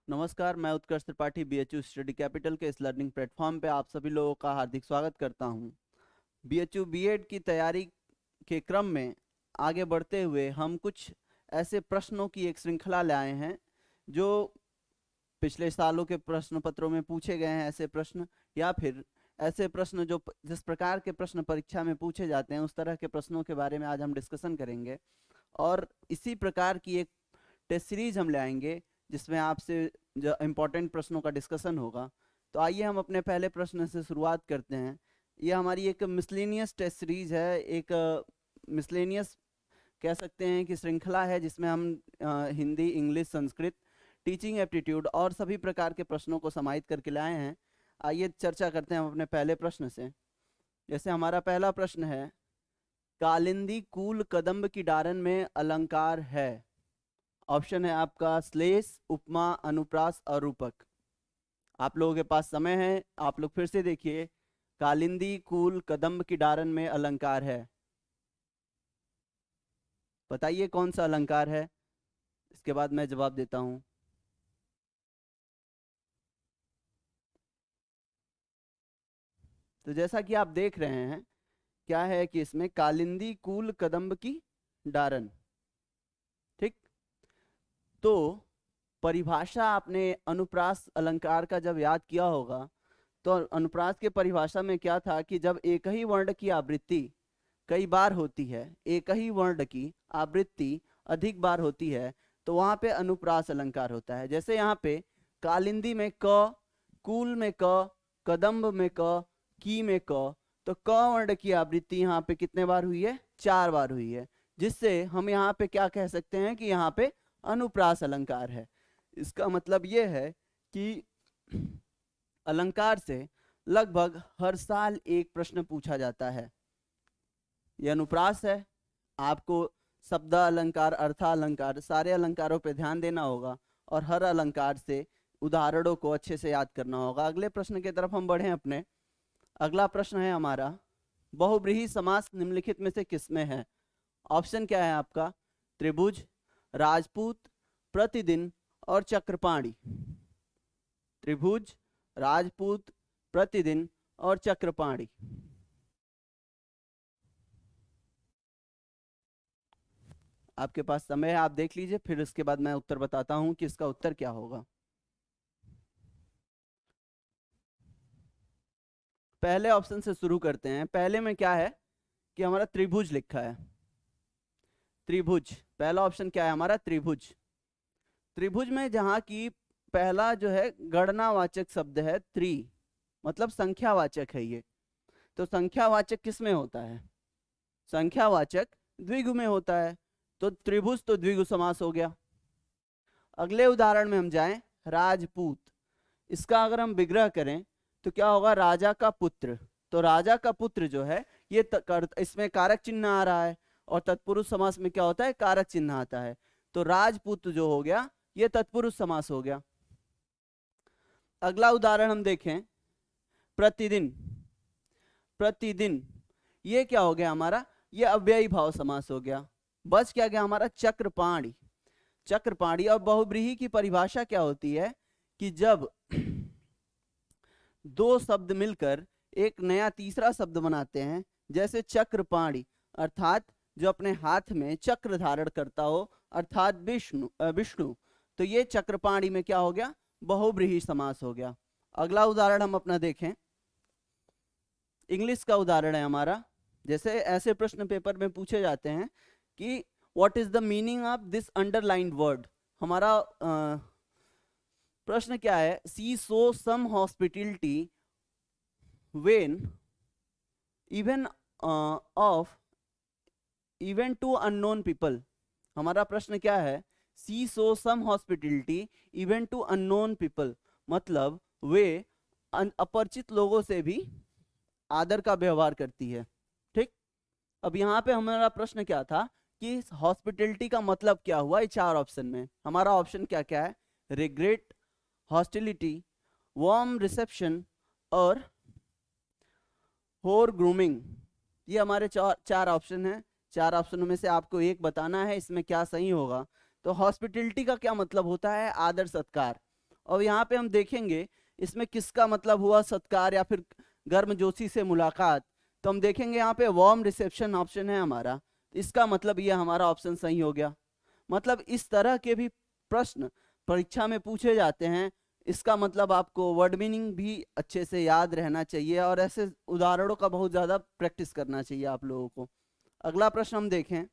नमस्कार, मैं उत्कर्ष Tripathi BHU study capital के इस लर्निंग प्लेटफॉर्म पे आप सभी लोगों का हार्दिक स्वागत करता हूं। बीएचयू बीएड की तैयारी के क्रम में आगे बढ़ते हुए हम कुछ ऐसे प्रश्नों की एक श्रृंखला लाए हैं जो पिछले सालों के प्रश्न पत्रों में पूछे गए हैं। ऐसे प्रश्न या फिर ऐसे प्रश्न जो जिस प्रकार के प्रश्न परीक्षा में पूछे जाते हैं उस तरह के प्रश्नों के बारे में आज हम डिस्कशन करेंगे और इसी प्रकार की एक टेस्ट सीरीज हम लाएंगे जिसमें आपसे जो इम्पोर्टेंट प्रश्नों का डिस्कशन होगा। तो आइए हम अपने पहले प्रश्न से शुरुआत करते हैं। ये हमारी एक मिसलेनियस टेस्ट सीरीज है, एक मिसलेनियस कह सकते हैं कि श्रृंखला है जिसमें हम Hindi, English, Sanskrit, teaching aptitude और सभी प्रकार के प्रश्नों को समाहित करके लाए हैं। आइए चर्चा करते हैं हम अपने पहले प्रश्न से। जैसे हमारा पहला प्रश्न है, कालिंदी कूल कदम्ब की डारन में अलंकार है। ऑप्शन है आपका श्लेष, उपमा, अनुप्रास और रूपक। आप लोगों के पास समय है, आप लोग फिर से देखिए। कालिंदी कूल कदम्ब की डारन में अलंकार है, बताइए कौन सा अलंकार है। इसके बाद मैं जवाब देता हूं। तो जैसा कि आप देख रहे हैं, क्या है कि इसमें कालिंदी कूल कदम्ब की डारन, ठीक। तो परिभाषा आपने अनुप्रास अलंकार का जब याद किया होगा तो अनुप्रास के परिभाषा में क्या था कि जब एक ही वर्ण की आवृत्ति कई बार होती है, एक ही वर्ण की आवृत्ति अधिक बार होती है, तो वहां पे अनुप्रास अलंकार होता है। जैसे यहाँ पे कालिंदी में क, कूल में क, कदम्ब में क, की में क, तो क वर्ण की आवृत्ति यहाँ पे कितने बार हुई है? 4 बार हुई है, जिससे हम यहाँ पे क्या कह सकते हैं कि यहाँ पे अनुप्रास अलंकार है। इसका मतलब ये है कि अलंकार से लगभग हर साल एक प्रश्न पूछा जाता है। यह अनुप्रास है। आपको शब्द अलंकार, अर्थ अलंकार, सारे अलंकारों पर ध्यान देना होगा और हर अलंकार से उदाहरणों को अच्छे से याद करना होगा। अगले प्रश्न की तरफ हम बढ़े अपने। अगला प्रश्न है हमारा, बहुब्रीहि समास निम्नलिखित में से किसमें है? ऑप्शन क्या है आपका? त्रिभुज, राजपूत, प्रतिदिन और चक्रपाणी। त्रिभुज, राजपूत, प्रतिदिन और चक्रपाणी। आपके पास समय है, आप देख लीजिए, फिर इसके बाद मैं उत्तर बताता हूं कि इसका उत्तर क्या होगा। पहले ऑप्शन से शुरू करते हैं। पहले में क्या है कि हमारा त्रिभुज लिखा है। त्रिभुज, पहला ऑप्शन क्या है हमारा? त्रिभुज। त्रिभुज में जहां की पहला जो है गणनावाचक शब्द है त्रि, मतलब संख्यावाचक है ये। तो संख्यावाचक किस में होता है? संख्यावाचक द्विगु में होता है। तो त्रिभुज तो द्विगु समास हो गया। अगले उदाहरण में हम जाएं, राजपूत। इसका अगर हम विग्रह करें तो क्या होगा? राजा का पुत्र। तो राजा का पुत्र जो है ये इसमें कारक चिन्ह आ रहा है और तत्पुरुष समास में क्या होता है? कारक चिन्ह आता है। तो राजपुत्र जो हो गया ये तत्पुरुष समास हो गया। अगला उदाहरण हम देखें, प्रतिदिन। प्रतिदिन ये क्या हो गया हमारा? ये अव्ययी भाव समास हो गया। बच क्या गया हमारा? चक्रपाणी। चक्रपाणी। और बहुब्रीहि की परिभाषा क्या होती है कि जब दो शब्द मिलकर एक नया तीसरा शब्द बनाते हैं, जैसे चक्रपाणी, अर्थात जो अपने हाथ में चक्र धारण करता हो, अर्थात विष्णु, तो ये चक्रपाणी में क्या हो गया? बहुब्रीहि समास हो गया। अगला उदाहरण हम अपना देखें, इंग्लिश का उदाहरण है हमारा। जैसे ऐसे प्रश्न पेपर में पूछे जाते हैं कि what is the meaning of this underlined word. हमारा प्रश्न क्या है? See so some hospitality when even of even to unknown people. हमारा प्रश्न क्या है? See so some hospitality even to unknown people, मतलब वे अपरिचित लोगों से भी आदर का व्यवहार करती है, ठीक। अब यहाँ पे हमारा प्रश्न क्या था कि हॉस्पिटलिटी का मतलब क्या हुआ? ये 4 ऑप्शन में हमारा ऑप्शन क्या क्या है? रिग्रेट, हॉस्टिलिटी, वार्म रिसेप्शन और होर ग्रूमिंग। ये हमारे 4 ऑप्शन हैं। 4 ऑप्शनों में से आपको एक बताना है, इसमें क्या सही होगा। तो हॉस्पिटलिटी का क्या मतलब होता है? आदर सत्कार। और यहाँ पे हम देखेंगे इसमें किसका मतलब हुआ सत्कार या फिर गर्मजोशी से मुलाकात, तो हम देखेंगे यहाँ पे वार्म रिसेप्शन ऑप्शन है हमारा, इसका मतलब ये हमारा ऑप्शन सही हो गया। मतलब इस तरह के भी प्रश्न परीक्षा में पूछे जाते हैं, इसका मतलब आपको वर्ड मीनिंग भी अच्छे से याद रहना चाहिए और ऐसे उदाहरणों का बहुत ज़्यादा प्रैक्टिस करना चाहिए आप लोगों को। अगला प्रश्न हम देखें।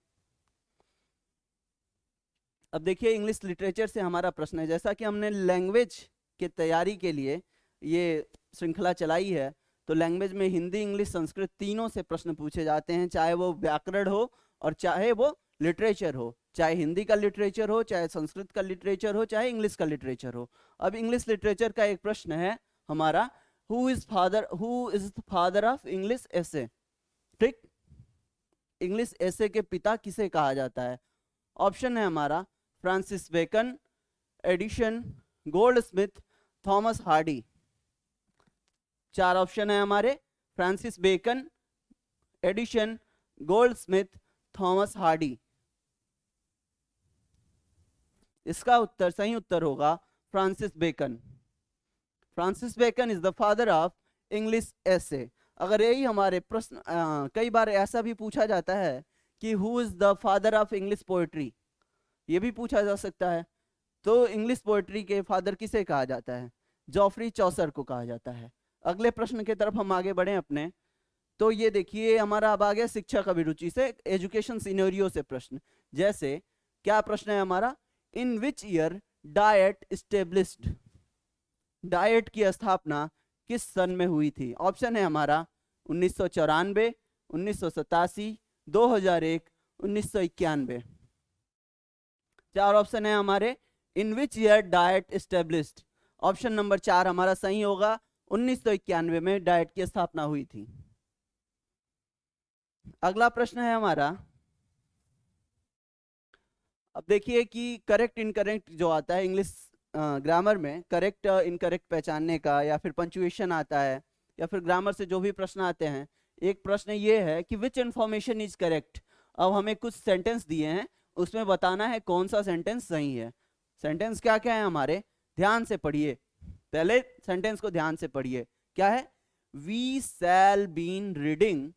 अब देखिए इंग्लिश लिटरेचर से हमारा प्रश्न है। जैसा कि हमने लैंग्वेज के तैयारी के लिए ये श्रृंखला चलाई है, तो लैंग्वेज में हिंदी, इंग्लिश, संस्कृत तीनों से प्रश्न पूछे जाते हैं, चाहे वो व्याकरण हो और चाहे वो लिटरेचर हो, चाहे हिंदी का लिटरेचर हो, चाहे संस्कृत का लिटरेचर हो, चाहे इंग्लिश का लिटरेचर हो। अब इंग्लिश लिटरेचर का एक प्रश्न है हमारा, who is the father of English essay. ठीक, इंग्लिश एसे के पिता किसे कहा जाता है? ऑप्शन है हमारा Francis Bacon, Addison, Goldsmith, Thomas Hardy. चार ऑप्शन है हमारे, Francis Bacon, Addison, Goldsmith, Thomas Hardy. इसका उत्तर, सही उत्तर होगा Francis Bacon. Francis Bacon is the father of English essay. अगर यही हमारे प्रश्न कई बार ऐसा भी पूछा जाता है कि who is the father of English poetry, ये भी पूछा जा सकता है। तो इंग्लिश पोएट्री के फादर किसे कहा जाता है? जॉफ्री चौसर को कहा जाता है। अगले प्रश्न की तरफ हम आगे बढ़े अपने, तो ये देखिए हमारा अब आ गया शिक्षा का अभिरुचि से, एजुकेशन सिनेरियो से प्रश्न। जैसे क्या प्रश्न है हमारा, in which year DIET established, DIET की स्थापना किस सन में हुई थी? ऑप्शन है हमारा 1994, 1987, 2001, 1991। चार ऑप्शन है हमारे, in which year DIET established. Option number 4 हमारा सही होगा, 1991 में डाइट की स्थापना हुई थी। अगला प्रश्न है हमारा, अब देखिए कि करेक्ट इनकरेक्ट जो आता है इंग्लिश ग्रामर में, करेक्ट इनकरेक्ट पहचानने का, या फिर पंचुएशन आता है, या फिर ग्रामर से जो भी प्रश्न आते हैं। एक प्रश्न ये है कि विच इंफॉर्मेशन इज करेक्ट। अब हमें कुछ सेंटेंस दिए हैं, उसमें बताना है कौन सा सेंटेंस सही है। सेंटेंस क्या क्या है हमारे, ध्यान से पढ़िए, पहले सेंटेंस को ध्यान से पढ़िए। क्या है, we shall been reading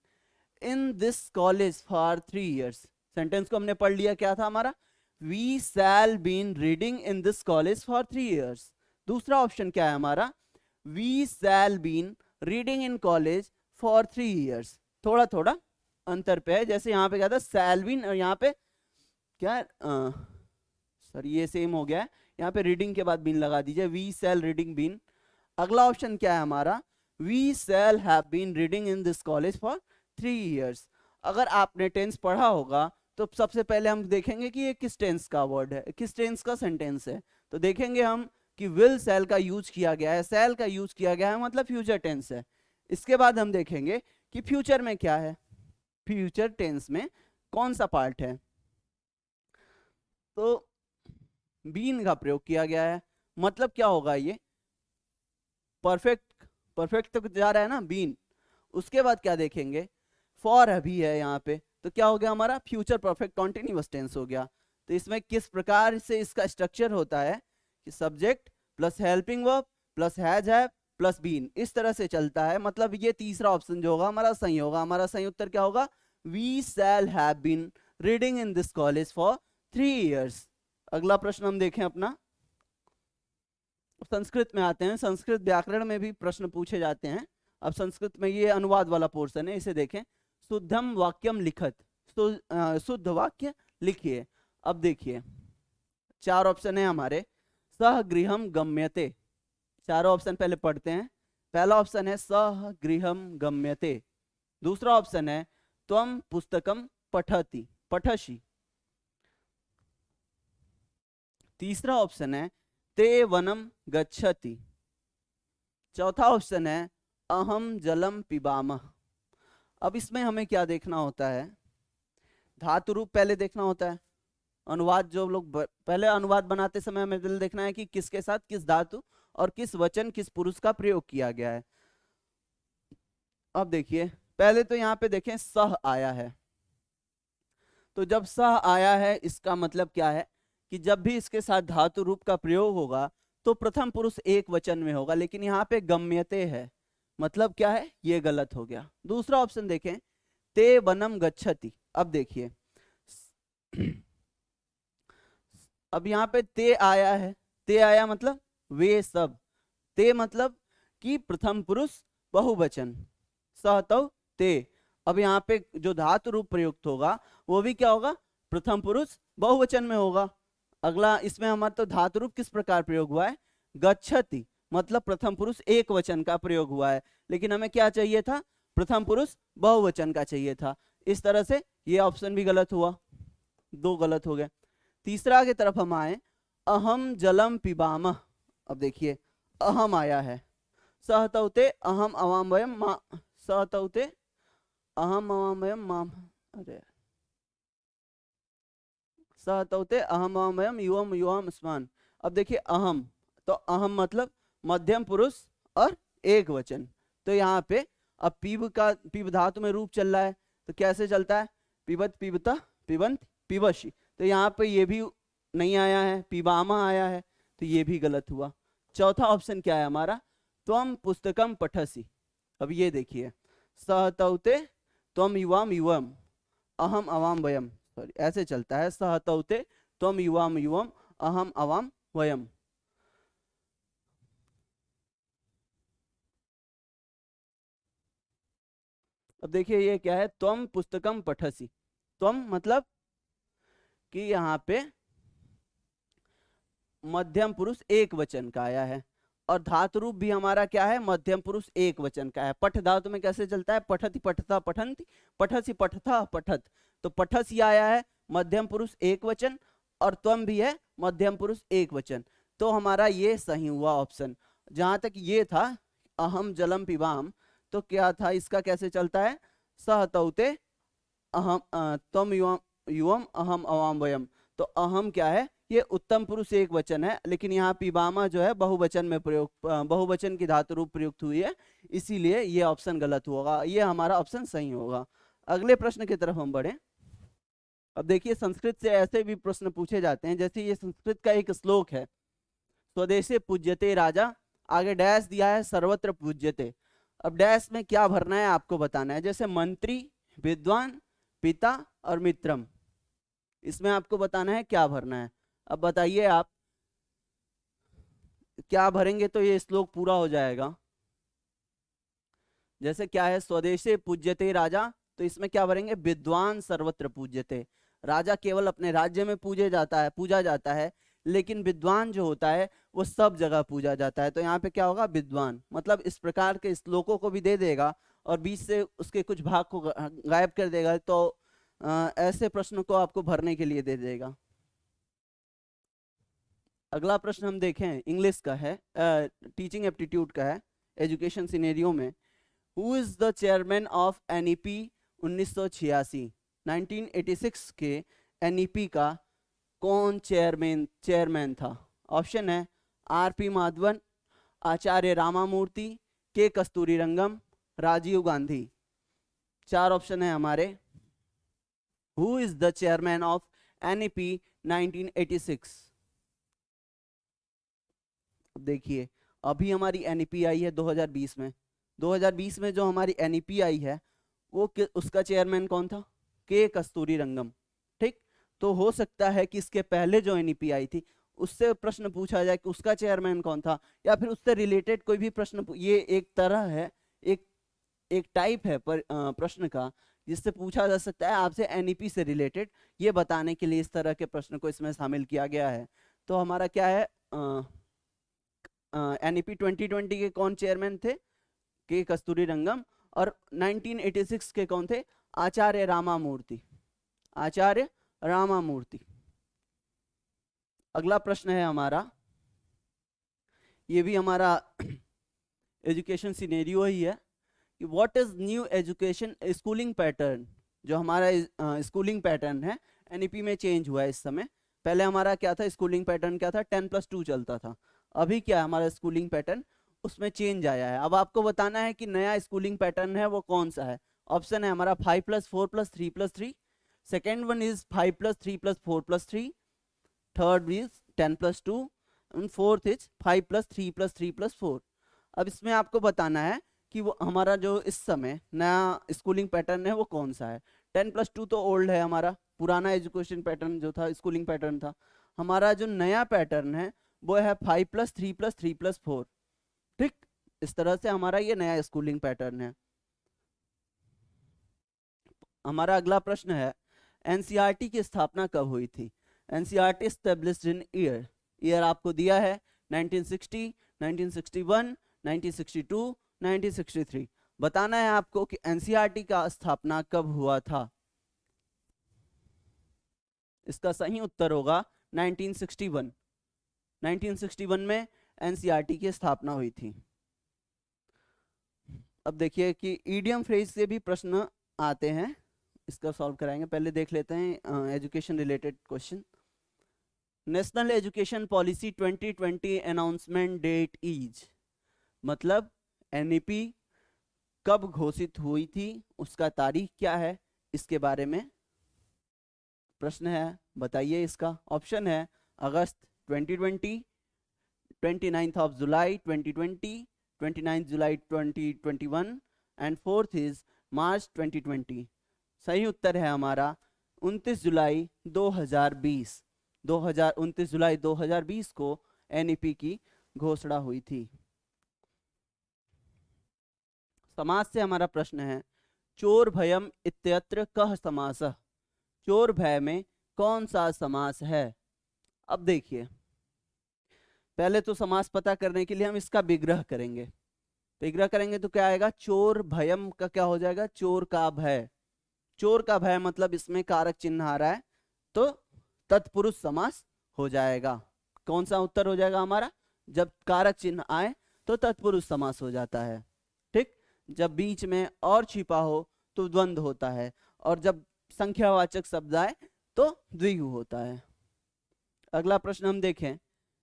in this college for 3 years। Sentence को हमने पढ़ लिया, क्या था हमारा, we shall been reading in this college for 3 years। दूसरा ऑप्शन क्या है हमारा, we shall been reading in college for 3 years। थोड़ा थोड़ा अंतर पे है, जैसे यहाँ पे क्या था शैल बीन, और यहाँ पे क्या है सर ये सेम हो गया है, यहाँ पे रीडिंग के बाद बीन लगा दीजिए, वी शैल रीडिंग बीन। अगला ऑप्शन क्या है हमारा, we shall have been reading in this college for 3 years। अगर आपने टेंस पढ़ा होगा तो सबसे पहले हम देखेंगे कि ये किस टेंस का वर्ड है, किस टेंस का सेंटेंस है। तो देखेंगे हम कि विल शैल का यूज किया गया है, शैल का यूज किया गया है, मतलब फ्यूचर टेंस है। इसके बाद हम देखेंगे कि फ्यूचर में क्या है, फ्यूचर टेंस में कौन सा पार्ट है। तो बीन का प्रयोग किया गया है, मतलब क्या होगा ये, परफेक्ट, परफेक्ट तक जा रहा है ना बीन। उसके बाद क्या देखेंगे, फॉर अभी है यहाँ पे, तो क्या हो गया हमारा, फ्यूचर परफेक्ट कॉन्टिन्यूअस टेंस हो गया। तो इसमें किस प्रकार से इसका स्ट्रक्चर होता है कि subject plus helping verb plus has have plus been, इस तरह से चलता है। मतलब ये तीसरा ऑप्शन जो होगा हमारा सही होगा। हमारा सही उत्तर क्या होगा, we shall have been reading in this college for 3 years। अगला प्रश्न हम देखें अपना, संस्कृत में आते हैं। संस्कृत व्याकरण में भी प्रश्न पूछे जाते हैं। अब संस्कृत में ये अनुवाद वाला पोर्शन है, इसे देखें। शुद्धम वाक्यम लिखत, शुद्ध वाक्य लिखिए। अब देखिए 4 ऑप्शन है हमारे, सह गृहम गम्यते। चारों ऑप्शन पहले पढ़ते हैं। पहला ऑप्शन है सह गृहम गम्यते, दूसरा ऑप्शन है त्वम पुस्तकम पठति पठसि, तीसरा ऑप्शन है ते वनम गच्छति, चौथा ऑप्शन है अहम जलम पिबामः। अब इसमें हमें क्या देखना होता है, धातु रूप पहले देखना होता है। अनुवाद जो लोग पहले अनुवाद बनाते समय हमें देखना है कि किसके साथ किस धातु और किस वचन किस पुरुष का प्रयोग किया गया है। अब देखिए पहले तो यहाँ पे देखें सह आया है, तो जब सह आया है इसका मतलब क्या है कि जब भी इसके साथ धातु रूप का प्रयोग होगा तो प्रथम पुरुष एक वचन में होगा, लेकिन यहाँ पे गम्यते है, मतलब क्या है, ये गलत हो गया। दूसरा ऑप्शन देखें, ते वनम गच्छति। अब देखिए अब यहाँ पे ते आया है, ते आया मतलब वे सब, ते मतलब कि प्रथम पुरुष बहुवचन, सहतौ ते। अब यहाँ पे जो धातु रूप प्रयुक्त होगा वो भी क्या होगा, प्रथम पुरुष बहुवचन में होगा। अगला इसमें हमारा तो धातु रूप किस प्रकार प्रयोग हुआ है, गच्छति, मतलब प्रथम पुरुष एक वचन का प्रयोग हुआ है, लेकिन हमें क्या चाहिए था, प्रथम पुरुष बहुवचन का चाहिए था। इस तरह से ये ऑप्शन भी गलत हुआ, दो गलत हो गए। तीसरा की तरफ हम आए, अहम जलम पिबामः। अब देखिए अहम आया है, सहतौते अहम अवाम वयम मा, सहतौते अहम अवाम वयम माम, अरे सहतौते अहम अवाम वयम युवम युवाम स्मान। अब देखिए अहम, तो अहम मतलब मध्यम पुरुष और एक वचन, तो यहाँ पे अब पीब का पीब धातु में रूप चल रहा है, तो कैसे चलता है, पिबत पिबता पिबंत पिबशी, तो यहाँ पे ये भी नहीं आया है, पिबामा आया है, तो ये भी गलत हुआ। चौथा ऑप्शन क्या है हमारा, त्वम पुस्तकम पठसी। अब ये देखिए, सहतौते त्वम युवाम युवम अहम अवाम वयम, सॉरी ऐसे चलता है, सहतौते त्वम युवाम युवम अहम अवाम वयम। अब देखिए ये क्या है, त्वम पुस्तकम पठसी, त्वम मतलब कि यहाँ पे मध्यम पुरुष एक वचन का आया है, और धातु रूप भी हमारा क्या है, मध्यम पुरुष एक वचन का है। पठ धातु में कैसे चलता है, पठति पठता पठंती, पठसी पठता पठत, तो पठसी आया है मध्यम पुरुष एक वचन, और त्वम भी है मध्यम पुरुष एक वचन, तो हमारा ये सही हुआ ऑप्शन। जहां तक ये था अहम जलम पिबाम, तो क्या था इसका, कैसे चलता है, सहतौते अहम त्वम युवम युवम अहम अवाम वयम, तो अहम क्या है, ये उत्तम पुरुष एक वचन है, लेकिन यहाँ पिबामा जो है बहुवचन में प्रयोग, बहुवचन की धातु रूप प्रयुक्त हुई है, इसीलिए ये ऑप्शन गलत होगा, ये हमारा ऑप्शन सही होगा। अगले प्रश्न की तरफ हम बढ़े। अब देखिए संस्कृत से ऐसे भी प्रश्न पूछे जाते हैं, जैसे ये संस्कृत का एक श्लोक है, स्वदेशे पूज्यते राजा, आगे डैश दिया है सर्वत्र पूज्यते। अब डैश में क्या भरना है आपको बताना है, जैसे मंत्री, विद्वान, पिता और मित्रम, इसमें आपको बताना है क्या भरना है। अब बताइए आप क्या भरेंगे तो ये श्लोक पूरा हो जाएगा। जैसे क्या है, स्वदेशे पूज्यते राजा, तो इसमें क्या भरेंगे, विद्वान सर्वत्र पूज्यते, राजा केवल अपने राज्य में पूजा जाता है, लेकिन विद्वान जो होता है वो सब जगह पूजा जाता है, तो यहाँ पे क्या होगा, विद्वान, मतलब इस प्रकार के श्लोकों को भी दे देगा और बीच से उसके कुछ भाग को गायब कर देगा, तो ऐसे प्रश्न को आपको भरने के लिए दे देगा। अगला प्रश्न हम देखें, इंग्लिश का है, टीचिंग एप्टीट्यूड का है, एजुकेशन सिनेरियो में। Who is the chairman of NEP 1986, 1986 के एनईपी का कौन चेयरमैन था। ऑप्शन है आर.पी. माधवन, आचार्य रामामूर्ति, के कस्तूरीरंगम, राजीव गांधी। चार ऑप्शन है हमारे। Who is the chairman of NEP 1986। देखिए अभी हमारी एनईपी आई है 2020 में, 2020 में जो हमारी एनईपी आई है वो उसका चेयरमैन कौन था, के कस्तूरीरंगम। ठीक, तो हो सकता है कि इसके पहले जो एनईपी आई थी उससे प्रश्न पूछा जाए कि उसका चेयरमैन कौन था, या फिर उससे रिलेटेड कोई भी प्रश्न, ये एक तरह है, एक टाइप है प्रश्न का जिससे पूछा जा सकता है आपसे एनईपी से रिलेटेड, ये बताने के लिए इस तरह के प्रश्न को इसमें शामिल किया गया है। तो हमारा क्या है, एनईपी 2020 के कौन चेयरमैन थे, के कस्तूरीरंगम, और 1986 के कौन थे, आचार्य रामामूर्ति, आचार्य रामामूर्ति। अगला प्रश्न है हमारा, ये भी हमारा एजुकेशन सिनेरियो ही है कि what is new education schooling pattern. जो हमारा स्कूलिंग पैटर्न है एनईपी में चेंज हुआ है इस समय। पहले हमारा क्या था, स्कूलिंग पैटर्न क्या था, 10+2 चलता था। अभी क्या है हमारा स्कूलिंग पैटर्न, उसमें चेंज आया है। अब आपको बताना है कि नया स्कूलिंग पैटर्न है वो कौन सा है। ऑप्शन है हमारा 5+4+3+3, second one is 5+3+4+3, third is 10+2, fourth is 5 + 3 + 3 + 4। अब इसमें आपको बताना है कि वो हमारा जो इस समय नया स्कूलिंग पैटर्न है वो कौन सा है। 10+2 तो ओल्ड है, हमारा पुराना एजुकेशन पैटर्न जो था स्कूलिंग पैटर्न था। हमारा जो नया पैटर्न है वो है 5 + 3 + 3 + 4। ठीक, इस तरह से हमारा ये नया स्कूलिंग पैटर्न है। हमारा अगला प्रश्न है एनसीईआरटी की स्थापना कब हुई थी। NCERT established in year, year आपको दिया है 1960, 1961, 1962, 1963। बताना है आपको कि एनसीईआरटी का स्थापना कब हुआ था। इसका सही उत्तर होगा 1961। 1961 में एनसीईआरटी की स्थापना हुई थी। अब देखिए कि ईडियम फ्रेज से भी प्रश्न आते हैं, इसका सॉल्व कराएंगे। पहले देख लेते हैं education related question. National education policy 2020 announcement date is, मतलब एनईपी कब घोषित हुई थी, उसका तारीख क्या है, इसके बारे में प्रश्न है। बताइए इसका। ऑप्शन है अगस्त 2020, 29 जुलाई 2020, 29 जुलाई 2021 एंड फोर्थ इज मार्च 2020। सही उत्तर है हमारा 29 जुलाई 2020। 29 जुलाई 2020 को एनईपी की घोषणा हुई थी। समास से हमारा प्रश्न है चोर भयम इत्यत्र कः समासः। चोर भय में कौन सा समास है। अब देखिए, पहले तो समास पता करने के लिए हम इसका विग्रह करेंगे। विग्रह करेंगे तो क्या आएगा, चोर भयम का क्या हो जाएगा, चोर का भय। चोर का भय मतलब इसमें कारक चिन्ह आ रहा है तो तत्पुरुष समास हो जाएगा। कौन सा उत्तर हो जाएगा हमारा, जब कारक चिन्ह आए तो तत्पुरुष समास हो जाता है। ठीक, जब बीच में और छिपा हो तो द्वंद्व होता है, और जब संख्यावाचक शब्द आए तो द्विगु होता है। अगला प्रश्न हम देखें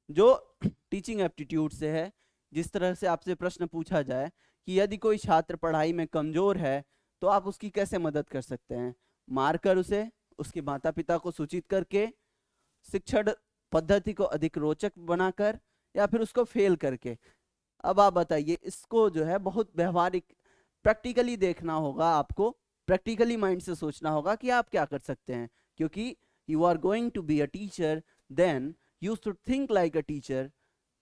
जो टीचिंग एप्टीट्यूड से है। जिस तरह से आपसे प्रश्न पूछा जाए कि यदि कोई छात्र पढ़ाई में कमजोर है तो आप उसकी कैसे मदद कर सकते हैं, मारकर उसे, उसके माता पिता को सूचित करके, शिक्षण पद्धति को अधिक रोचक बनाकर, या फिर उसको फेल करके। अब आप बताइए, इसको जो है बहुत व्यवहारिक प्रैक्टिकली देखना होगा, आपको प्रैक्टिकली माइंड से सोचना होगा कि आप क्या कर सकते हैं, क्योंकि you are going to be a teacher then you should think like a teacher.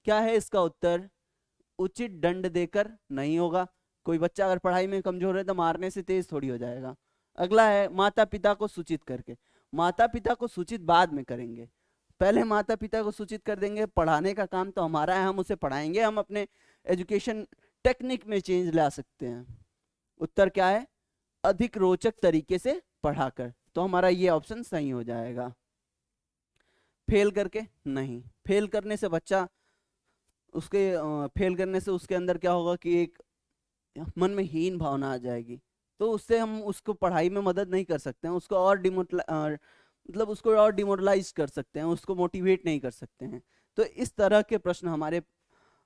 क्या है इसका उत्तर, उचित दंड देकर नहीं होगा। कोई बच्चा अगर पढ़ाई में कमजोर है तो मारने से तेज थोड़ी हो जाएगा। अगला है माता पिता को सूचित करके। माता पिता को सूचित बाद में करेंगे, पहले माता पिता को सूचित कर देंगे। पढ़ाने का काम तो हमारा है, हम उसे पढ़ाएंगे, हम अपने एजुकेशन टेक्निक में चेंज ला सकते हैं। उत्तर क्या है, अधिक रोचक तरीके से पढ़ाकर। तो हमारा ये ऑप्शन सही हो जाएगा। फेल करके नहीं, फेल करने से बच्चा उसके फेल करने से उसके अंदर क्या होगा कि एक मन में हीन भावना आ जाएगी, तो उससे हम उसको पढ़ाई में मदद नहीं कर सकते हैं, उसको और मतलब उसको और डिमोरलाइज कर सकते हैं, उसको मोटिवेट नहीं कर सकते हैं। तो इस तरह के प्रश्न हमारे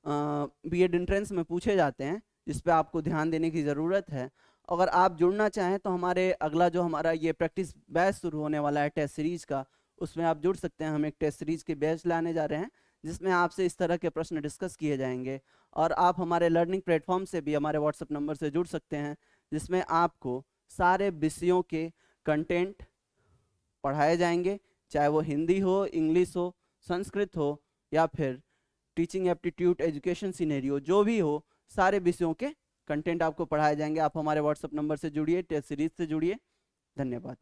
बीएड एंट्रेंस में पूछे जाते हैं, जिस पे आपको ध्यान देने की ज़रूरत है। अगर आप जुड़ना चाहें तो हमारे अगला जो हमारा ये प्रैक्टिस बैच शुरू होने वाला है टेस्ट सीरीज का, उसमें आप जुड़ सकते हैं। हम एक टेस्ट सीरीज के बैच लाने जा रहे हैं जिसमें आपसे इस तरह के प्रश्न डिस्कस किए जाएंगे। और आप हमारे लर्निंग प्लेटफॉर्म से भी हमारे व्हाट्सएप नंबर से जुड़ सकते हैं, जिसमें आपको सारे विषयों के कंटेंट पढ़ाए जाएंगे, चाहे वो हिंदी हो, इंग्लिश हो, संस्कृत हो, या फिर टीचिंग एप्टीट्यूड, एजुकेशन सिनेरियो, जो भी हो, सारे विषयों के कंटेंट आपको पढ़ाए जाएंगे। आप हमारे व्हाट्सएप नंबर से जुड़िए, टेस्ट सीरीज से जुड़िए। धन्यवाद।